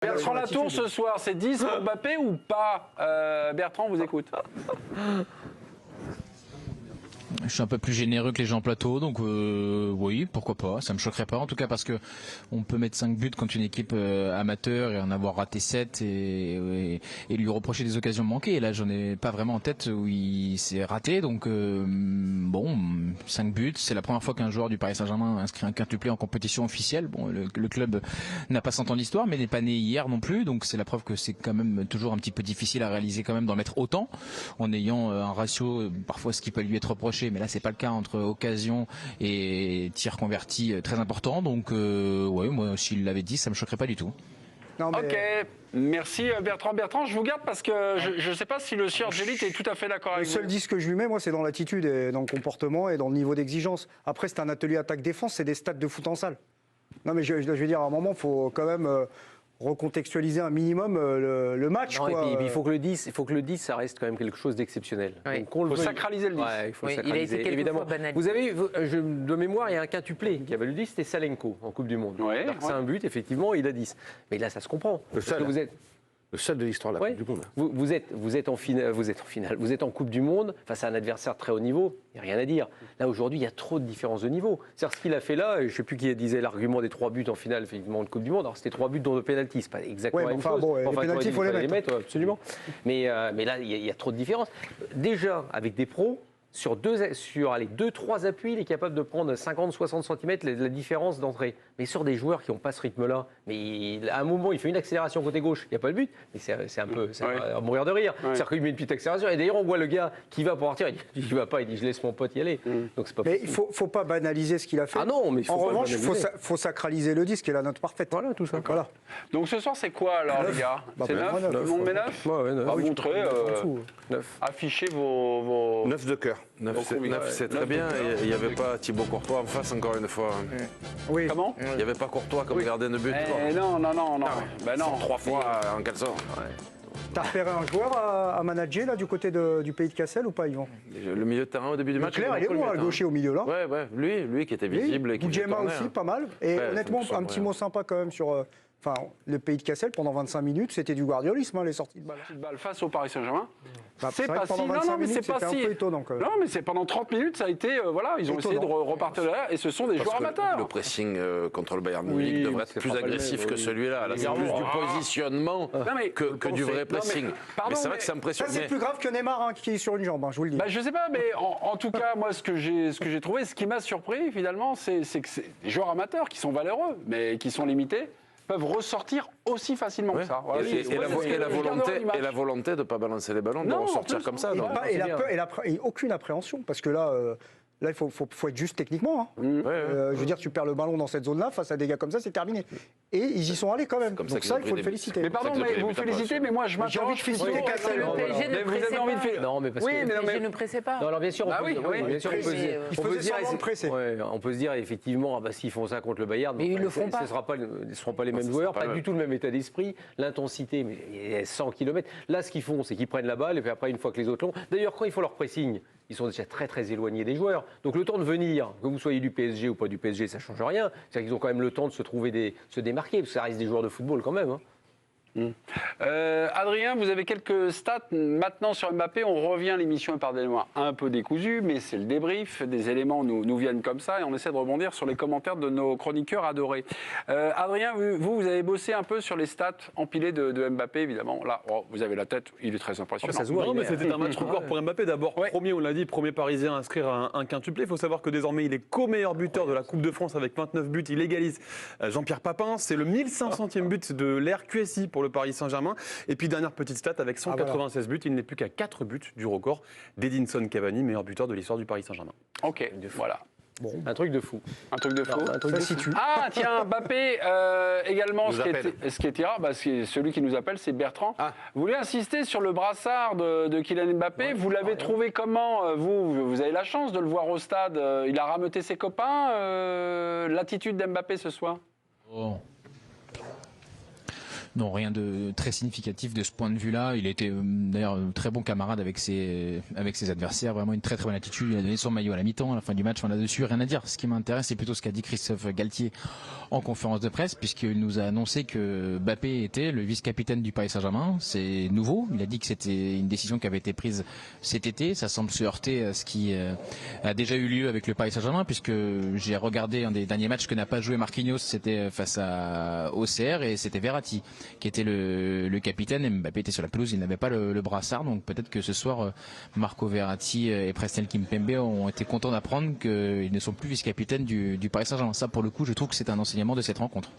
Bertrand Latour ce soir, c'est 10 pour Mbappé ou pas Bertrand, vous écoute. Je suis un peu plus généreux que les gens en plateau, donc oui, pourquoi pas, ça me choquerait pas, en tout cas parce que on peut mettre 5 buts contre une équipe amateur et en avoir raté 7 et lui reprocher des occasions manquées. Et là, j'en ai pas vraiment en tête où il s'est raté, donc bon, 5 buts, c'est la première fois qu'un joueur du Paris Saint-Germain inscrit un quintuplé en compétition officielle. Bon, le club n'a pas 100 ans d'histoire, mais n'est pas né hier non plus, donc c'est la preuve que c'est quand même toujours un petit peu difficile à réaliser quand même d'en mettre autant, en ayant un ratio, parfois ce qui peut lui être reproché, mais là c'est pas le cas, entre occasion et tir converti très important, donc ouais, moi s'il l'avait dit, ça me choquerait pas du tout. Non, mais... Ok, merci Bertrand. Bertrand, je vous garde parce que je ne sais pas si le sieur Gélite est tout à fait d'accord avec vous. Le seul 10 que je lui mets, moi, c'est dans l'attitude et dans le comportement et dans le niveau d'exigence. Après, c'est un atelier attaque-défense, c'est des stats de foot en salle. Non, mais je veux dire, à un moment, il faut quand même recontextualiser un minimum le match. Non, quoi. Et puis, il faut que le 10, ça reste quand même quelque chose d'exceptionnel. Il faut sacraliser le 10. Ouais, il faut Oui, sacraliser, il a été évidemment. banalisé. Vous avez, de mémoire, il y a un quintuplé qui avait le 10, c'était Salenko en Coupe du Monde. Ouais, C'est un but, effectivement, il a 10. Mais là, ça se comprend. Le seul. Le seul de l'histoire de la Ouais. Coupe du Monde. Vous êtes en finale, vous êtes en Coupe du Monde face à un adversaire très haut niveau, il n'y a rien à dire. Là, aujourd'hui, il y a trop de différences de niveau. C'est-à-dire ce qu'il a fait là, je ne sais plus qui disait l'argument des 3 buts en finale effectivement, de Coupe du Monde. Alors, c'était 3 buts dans le pénalty, c'est pas exactement la même chose. Bon, les pénaltys, il faut les mettre. Absolument. Mais là, il y a trop de différences. Déjà, avec des pros, sur 2-3 appuis, il est capable de prendre 50-60 cm la différence d'entrée. Mais sur des joueurs qui n'ont pas ce rythme-là, à un moment, il fait une accélération côté gauche, il n'y a pas le but, mais c'est un peu à mourir de rire. C'est-à-dire qu'il met une petite accélération. Et d'ailleurs, on voit le gars qui va pour partir, il dit je ne va pas, il dit je laisse mon pote y aller. Donc, c'est pas Mais il ne faut pas banaliser ce qu'il a fait. Ah non, mais il faut en pas revanche, il banaliser. faut sacraliser le disque, qui est la note parfaite. Voilà, tout ça. Voilà. Donc ce soir, c'est quoi alors, les gars? C'est 9? Tout le monde met 9? Ouais, 9. Vous montrez, affichez vos... 9 de cœur. 9, c'est très bien. Il n'y avait pas Thibaut Courtois en face, encore une fois. Oui. Comment? Il n'y avait pas Courtois comme gardien de but. Non. Ben non. 3 fois en caleçon. T'as repéré un joueur à manager là, du côté du pays de Cassel ou pas, Yvan? Le milieu de terrain au début du match. Claire, il est bon, le gaucher au milieu là. Ouais, lui qui était visible. Boudjema aussi, pas mal. Et honnêtement, un petit mot sympa quand même sur le pays de Cassel pendant 25 minutes, c'était du guardiolisme, les sorties de balle. Face au Paris Saint-Germain. C'est pas si. Non, mais c'est pas si. Un peu étonnant quand même. Non, mais c'est pendant 30 minutes, ça a été. Ils ont essayé de repartir de là, et ce sont des joueurs amateurs. Le pressing contre le Bayern Munich devrait être plus agressif que celui-là. Là, c'est plus du positionnement que du vrai pressing. Mais c'est vrai que ça me pressionne. Ça, c'est plus grave que Neymar qui est sur une jambe, je vous le dis. Je sais pas, mais en tout cas, moi, ce que j'ai trouvé, ce qui m'a surpris finalement, c'est que c'est des joueurs amateurs qui sont valeureux, mais qui sont limités, peuvent ressortir aussi facilement que ça. Voilà, et la volonté de ne pas balancer les ballons, de ressortir comme ça. Et aucune appréhension, parce que là, il faut être juste techniquement. Je veux dire, tu perds le ballon dans cette zone-là, face à des gars comme ça, c'est terminé. Et ils y sont allés quand même. Donc ça, il faut le féliciter. Mais pardon, vous me félicitez, mais moi, je m'interroge. J'ai envie de féliciter Cassel. Le PSG ne pressait pas. Non, mais parce que... Le PSG ne pressait pas. Non, alors bien sûr, on peut se dire effectivement, s'ils font ça contre le Bayern, mais ils le font pas. Ce ne seront pas les mêmes joueurs, pas du tout le même état d'esprit, l'intensité, mais il y a 100 km. Là, ce qu'ils font, c'est qu'ils prennent la balle et puis après, une fois que les autres l'ont. D'ailleurs, quand ils font leur pressing, ils sont déjà très très éloignés des joueurs. Donc le temps de venir, que vous soyez du PSG ou pas du PSG, ça ne change rien. C'est-à-dire qu'ils ont quand même le temps de se démarquer, parce que ça reste des joueurs de football quand même. Adrien, vous avez quelques stats maintenant sur Mbappé. On revient, l'émission est pardonnez-moi un peu décousue, mais c'est le débrief. Des éléments nous viennent comme ça et on essaie de rebondir sur les commentaires de nos chroniqueurs adorés. Adrien, vous avez bossé un peu sur les stats empilées de Mbappé, évidemment. Là, vous avez la tête, il est très impressionnant. Ça se voit, mais c'était un match record pour Mbappé. D'abord, premier, on l'a dit, premier Parisien à inscrire un quintuplé. Il faut savoir que désormais, il est co-meilleur buteur de la Coupe de France avec 29 buts. Il égalise Jean-Pierre Papin. C'est le 1500e but de l'ère QSI pour le Paris Saint-Germain. Et puis, dernière petite stat, avec 196 buts, il n'est plus qu'à 4 buts du record d'Edinson Cavani, meilleur buteur de l'histoire du Paris Saint-Germain. Ok, voilà. Bon. Un truc de fou. Un truc de fou. Ça situe. Ah, tiens, Mbappé, également, ce qui est tiré, celui qui nous appelle, c'est Bertrand. Vous voulez insister sur le brassard de Kylian Mbappé. Vous l'avez trouvé comment, vous avez la chance de le voir au stade. Il a rameuté ses copains. L'attitude d'Mbappé ce soir Non, rien de très significatif de ce point de vue-là. Il était d'ailleurs très bon camarade avec ses adversaires. Vraiment une très très bonne attitude. Il a donné son maillot à la mi-temps, à la fin du match. Enfin, là-dessus, rien à dire. Ce qui m'intéresse, c'est plutôt ce qu'a dit Christophe Galtier en conférence de presse, puisqu'il nous a annoncé que Mbappé était le vice-capitaine du Paris Saint-Germain. C'est nouveau. Il a dit que c'était une décision qui avait été prise cet été. Ça semble se heurter à ce qui a déjà eu lieu avec le Paris Saint-Germain, puisque j'ai regardé un des derniers matchs que n'a pas joué Marquinhos. C'était face à OCR et c'était Verratti qui était le capitaine, et Mbappé était sur la pelouse, il n'avait pas le brassard, donc peut-être que ce soir Marco Verratti et Presnel Kimpembe ont été contents d'apprendre qu'ils ne sont plus vice-capitaines du Paris Saint-Germain. Ça, pour le coup, je trouve que c'est un enseignement de cette rencontre.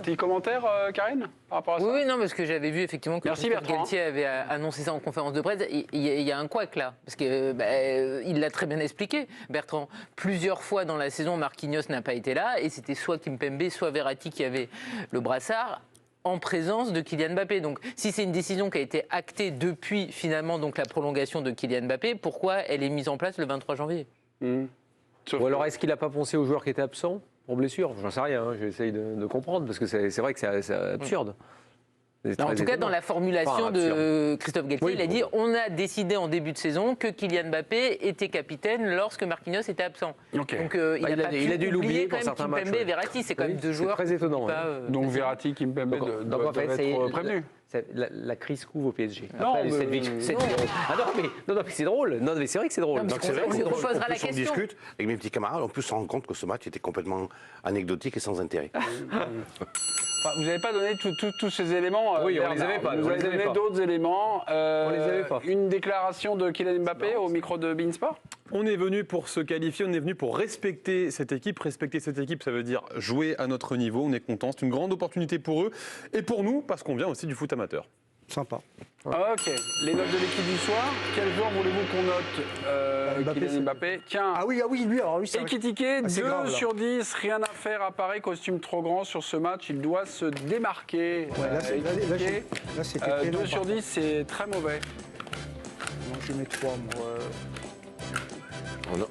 Tes commentaires, Karine, par rapport à ça? Oui, non, parce que j'avais vu effectivement que Merci, Bertrand. Galtier avait annoncé ça en conférence de presse. Il y a un couac là, parce que il l'a très bien expliqué, Bertrand. Plusieurs fois dans la saison, Marquinhos n'a pas été là, et c'était soit Kimpembe, soit Verratti qui avait le brassard, en présence de Kylian Mbappé. Donc, si c'est une décision qui a été actée depuis finalement donc la prolongation de Kylian Mbappé, pourquoi elle est mise en place le 23 janvier? Ou alors, est-ce qu'il n'a pas pensé aux joueurs qui étaient absents pour blessure? J'en sais rien, hein, j'essaye de comprendre, parce que c'est vrai que c'est absurde. En tout cas, dans la formulation de Christophe Galtier, Oui, il a dit on a décidé en début de saison que Kylian Mbappé était capitaine lorsque Marquinhos était absent. Ok. Donc il a dû l'oublier pour quand même certains matchs. Kimpembe et Verratti, c'est quand même deux joueurs. C'est très étonnant. Donc Verratti, Kimpembe doivent être prévenus. La crise couvre au PSG. Non, Après, cette victoire. Ah non, mais c'est drôle. Non, mais c'est vrai que c'est drôle. Non, mais Donc c'est vrai on que reposera la on question. discute avec mes petits camarades, on peut se rendre compte que ce match était complètement anecdotique et sans intérêt. Enfin, vous n'avez pas donné tous ces éléments. Oui, on Bernard. les avait pas. Vous On avez les avait donné pas. d'autres éléments. On les avait pas. Une déclaration de Kylian Mbappé au micro de Beansport. On est venu pour se qualifier, on est venu pour respecter cette équipe. Respecter cette équipe, ça veut dire jouer à notre niveau. On est content, c'est une grande opportunité pour eux et pour nous, parce qu'on vient aussi du foot amateur. Sympa. Ok, les notes de l'équipe du soir. Quel joueur voulez-vous qu'on note Mbappé, Kylian Mbappé. Tiens, Ah oui, lui, alors lui, c'est vrai. Ekitike, c'est 2 grave, là. sur 10, rien à faire, apparaît, costume trop grand sur ce match, il doit se démarquer. Ouais, là, Ekitike, c'était 2 énorme, sur par 10, c'est très mauvais. contre. Non, je mets 3, moi.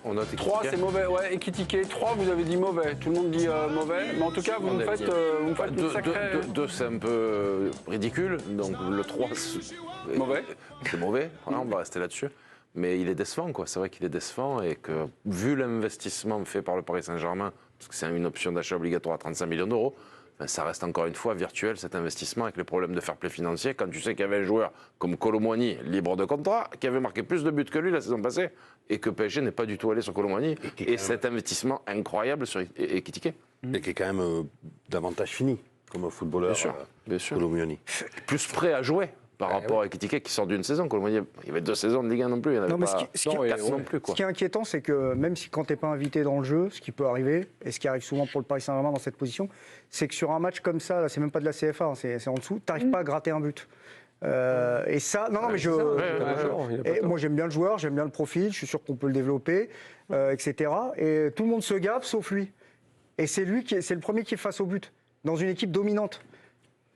On note 3, c'est mauvais, ouais, Ekitike. 3, vous avez dit mauvais, tout le monde dit mauvais, mais en tout cas, vous me faites une sacrée... 2, c'est un peu ridicule, donc le 3, c'est Mauvais. C'est mauvais, voilà, on va rester là-dessus. Mais il est décevant, quoi. C'est vrai qu'il est décevant et que, vu l'investissement fait par le Paris Saint-Germain, parce que c'est une option d'achat obligatoire à 35 millions d'euros, ben, ça reste encore une fois virtuel cet investissement avec les problèmes de fair play financier. Quand tu sais qu'il y avait un joueur comme Kolo Muani, libre de contrat, qui avait marqué plus de buts que lui la saison passée, et que PSG n'est pas du tout allé sur Kolo Muani, et cet investissement incroyable sur Ekitike. Et qui est quand même davantage fini comme footballeur. Bien sûr. Kolo Muani. Plus prêt à jouer par rapport à Ekitike qui sort d'une saison. Kolo Muani, il y avait 2 saisons de Ligue 1 non plus, il n'y en avait Non, mais pas ce qui- 4 non plus. Quoi. Ce qui est inquiétant, c'est que même si quand tu n'es pas invité dans le jeu, ce qui peut arriver, et ce qui arrive souvent pour le Paris Saint-Germain dans cette position, c'est que sur un match comme ça, là, c'est même pas de la CFA, hein, c'est en dessous, tu n'arrives pas à gratter un but. Et ça, non, mais moi j'aime bien le joueur, j'aime bien le profil, je suis sûr qu'on peut le développer, etc. Et tout le monde se gave sauf lui. Et c'est le premier qui est face au but, dans une équipe dominante.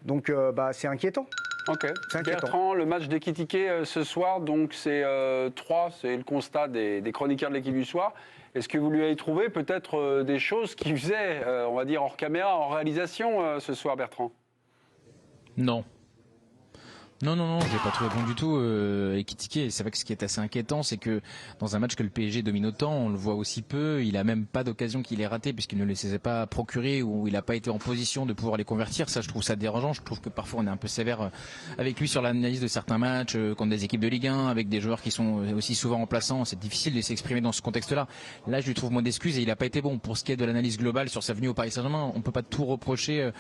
Donc c'est inquiétant. Ok. C'est inquiétant. Bertrand, le match d'Ekitike ce soir, donc c'est 3, c'est le constat des chroniqueurs de l'équipe du soir. Est-ce que vous lui avez trouvé peut-être des choses qui faisaient, on va dire, hors caméra, hors réalisation ce soir, Bertrand? Non. Non, je l'ai pas trouvé bon du tout. Ekitike, c'est vrai que ce qui est assez inquiétant, c'est que dans un match que le PSG domine autant, on le voit aussi peu. Il a même pas d'occasion qu'il ait raté puisqu'il ne les s'est pas procuré ou il n'a pas été en position de pouvoir les convertir. Ça, je trouve ça dérangeant. Je trouve que parfois on est un peu sévère avec lui sur l'analyse de certains matchs contre des équipes de Ligue 1, avec des joueurs qui sont aussi souvent remplaçants. C'est difficile de s'exprimer dans ce contexte-là. Là, je lui trouve moins d'excuses et il n'a pas été bon. Pour ce qui est de l'analyse globale sur sa venue au Paris Saint-Germain, on peut pas tout reprocher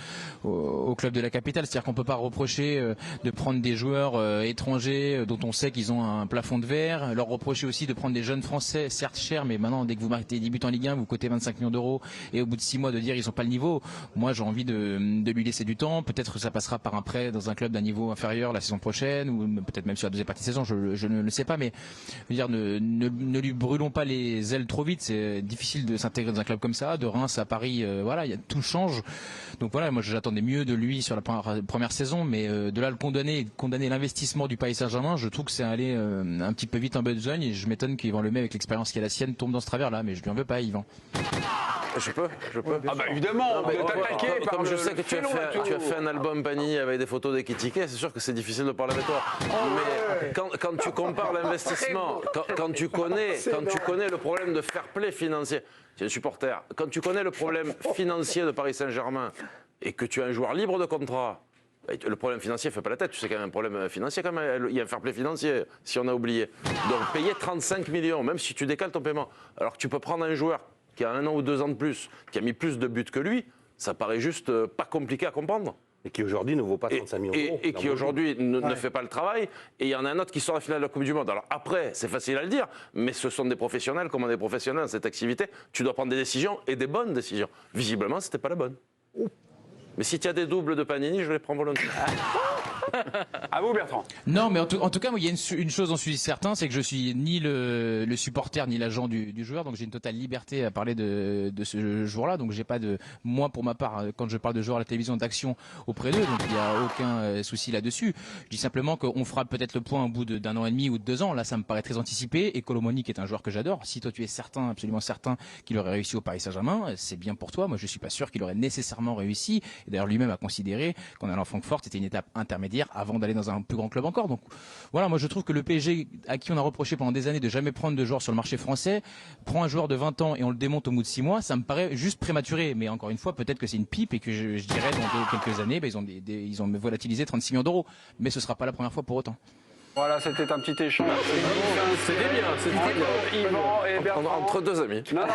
au club de la capitale. C'est-à-dire qu'on peut pas reprocher de prendre des joueurs étrangers dont on sait qu'ils ont un plafond de verre, leur reprocher aussi de prendre des jeunes Français, certes chers, mais maintenant dès que vous marquez 10 buts en Ligue 1, vous cotez 25 millions d'euros et au bout de 6 mois de dire ils n'ont pas le niveau. Moi j'ai envie de lui laisser du temps, peut-être que ça passera par un prêt dans un club d'un niveau inférieur la saison prochaine ou peut-être même sur la deuxième partie de saison, je ne le sais pas, mais je veux dire ne lui brûlons pas les ailes trop vite, c'est difficile de s'intégrer dans un club comme ça, de Reims à Paris, voilà, tout change. Donc voilà, moi j'attendais mieux de lui sur la première saison, mais de là le condamner l'investissement du Paris Saint-Germain, je trouve que c'est allé un petit peu vite en besogne et je m'étonne qu'Yvan Lemay, avec l'expérience qui est la sienne, tombe dans ce travers-là, mais je lui en veux pas, Yvan. Je peux. Ah bah évidemment, Non, mais vous êtes attaqué par comme je le sais que tu as félon, fait un album Panini avec des photos d'Ekitike, c'est sûr que c'est difficile de parler avec toi. Mais quand tu compares l'investissement, quand tu connais le problème de fair play financier, tu es un supporter, quand tu connais le problème financier de Paris Saint-Germain et que tu as un joueur libre de contrat, le problème financier ne fait pas la tête, tu sais qu'il y a un problème financier quand même, il y a un fair play financier, si on a oublié. Donc payer 35 millions, même si tu décales ton paiement, alors que tu peux prendre un joueur qui a 1 an ou 2 ans de plus, qui a mis plus de buts que lui, ça paraît juste pas compliqué à comprendre. Et qui aujourd'hui ne vaut pas 35 millions d'euros. Et qui aujourd'hui ne fait pas le travail. Et il y en a un autre qui sort à la finale de la Coupe du Monde. Alors après, c'est facile à le dire, mais ce sont des professionnels, comme on est professionnels dans cette activité. Tu dois prendre des décisions et des bonnes décisions. Visiblement, ce n'était pas la bonne. Mais si tu as des doubles de Panini, je les prends volontiers. À vous, Bertrand. Non, mais en tout cas, moi, il y a une chose dont je suis certain, c'est que je suis ni le supporter ni l'agent du joueur, donc j'ai une totale liberté à parler de ce joueur-là. Donc j'ai pas moi pour ma part, quand je parle de joueurs à la télévision, d'action auprès d'eux, donc il n'y a aucun souci là-dessus. Je dis simplement qu'on fera peut-être le point au bout d'1 an et demi ou de 2 ans. Là, ça me paraît très anticipé. Et Kolo Muani, qui est un joueur que j'adore. Si toi tu es certain, absolument certain, qu'il aurait réussi au Paris Saint-Germain, c'est bien pour toi. Moi, je suis pas sûr qu'il aurait nécessairement réussi. Et d'ailleurs, lui-même a considéré qu'en allant à Francfort, c'était une étape intermédiaire avant d'aller dans un plus grand club encore. Donc voilà, moi je trouve que le PSG, à qui on a reproché pendant des années de jamais prendre de joueurs sur le marché français, prend un joueur de 20 ans et on le démonte au bout de 6 mois, ça me paraît juste prématuré. Mais encore une fois, peut-être que c'est une pipe et que je dirais dans quelques années, ils ont volatilisé 36 millions d'euros. Mais ce sera pas la première fois pour autant. Voilà, c'était un petit échange. C'était bien. Yvan et Bertrand. Entre deux amis. Non, non,